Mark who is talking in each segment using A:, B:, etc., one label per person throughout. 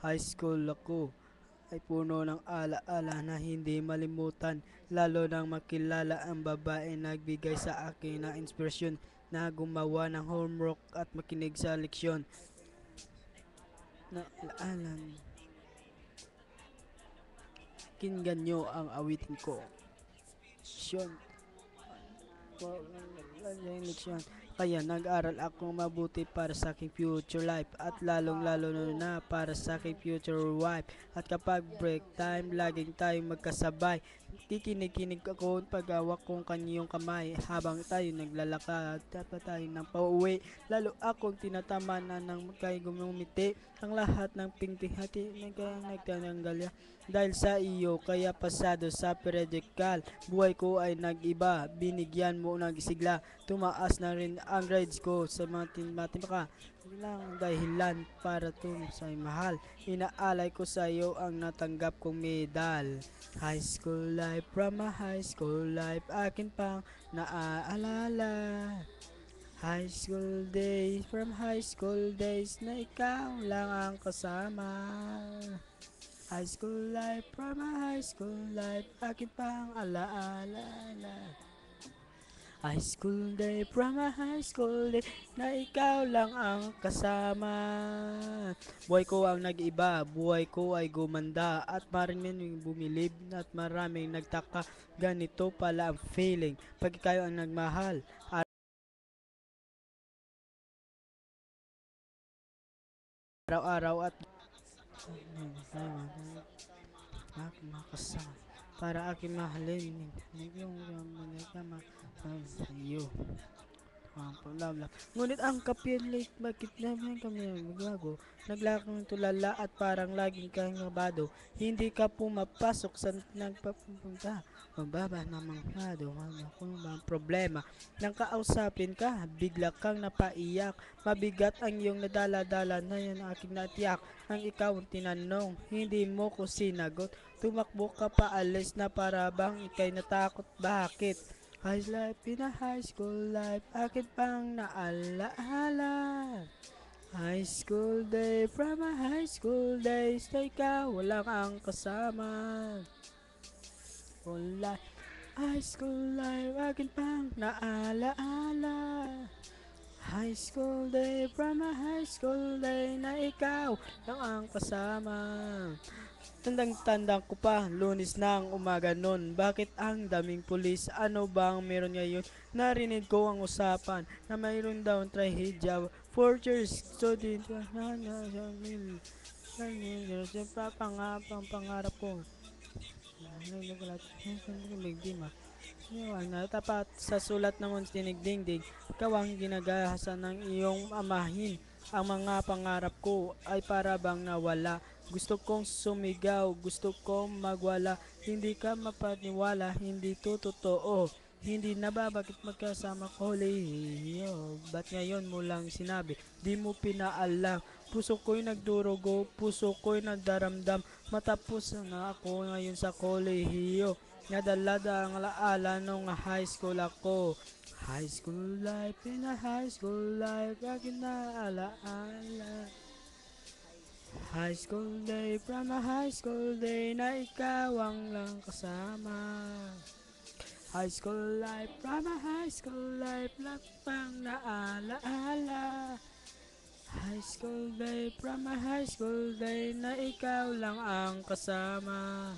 A: High school ako ay puno ng ala-ala na hindi malimutan, lalo nang makilala ang babae nagbigay sa akin ng inspirasyon na gumawa ng homework at makinig sa leksyon. Na alaalan, kinggan nyo ang awitin ko. Leksyon, leksyon. Kaya nag-aral ako mabuti para sa aking future life at lalong-lalo na para sa aking future wife. At kapag break time, laging tayong magkasabay. Kikinig-kinig ako pag-awak kong kanyang kamay habang tayo naglalakad dapat tayo ng pauwi. Lalo akong tinatamanan ng kay gumumiti ang lahat ng pinghati nagtanggalya. Dahil sa iyo, kaya pasado sa periodical, buhay ko ay nag-iba, binigyan mo ng sigla, tumaas na rin ang grades ko sa matematika. Bilang dahilan para sa mahal, inaalay ko sa iyo ang natanggap kong medal. High school life, from a high school life, akin pang naaalala. High school days, from high school days na ikaw lang ang kasama. High school life, from a high school life, akin pang alaala. High school day, from a high school day, na ikaw lang ang kasama. Buhay ko ang nag-iba, buhay ko ay gumanda, at maraming bumilib, at maraming nagtaka, ganito pala ang feeling, pag ikaw ang nagmahal, araw-araw at makasama para aking mahalin yung kama sa iyo. Ngunit ang kapilit, bakit naman kami magbago? Naglakang tulala at parang laging kang mabado. Hindi ka pumapasok sa nagpapunta. Mababa namang hado, kung ba ang problema? Nang kausapin ka, bigla kang napaiyak. Mabigat ang iyong nadala-dala na yan aking natiyak. Ang ikaw ang tinanong, hindi mo ko sinagot. Tumakbo ka pa alis na para bang ikay natakot. Bakit? High life in a high school life, akin pang naalaala. High school day, from a high school days, na ikaw walang ang kasama. School life, high school life, akin pang naalaala. High school day, from a high school day, na ikaw lang ang kasama. Tandang-tanda ko pa, Lunes ng umaga nun. Bakit ang daming pulis? Ano bang meron ngayon? Narinig ko ang usapan na mayroon daw trahedya. 4 years student pangarap ko. Bigdima. Ang natapat sa sulat ng tinigdingdig, ikaw ang ginagahasan ng iyong amahin. Ang mga pangarap ko ay para bang nawala. Gusto kong sumigaw, gusto kong magwala. Hindi ka mapaniwala, hindi to totoo. Hindi na ba bakit magkasama ko Leo? Ba't ngayon mo lang sinabi? Di mo pinaalam. Puso ko'y nagdurugo, puso ko'y nagdaramdam. Matapos na ako ngayon sa kolehiyo. Nadalada ang alaala nung high school ako. High school life in a high school life, akin na alaala. High school day, from a high school day, na ikaw ang lang kasama. High school life, from a high school life, pang naalaala. High school day, from a high school day, na ikaw lang ang kasama.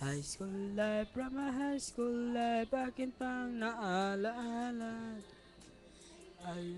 A: High school life, from a high school life, akin pang naalaala. Ay,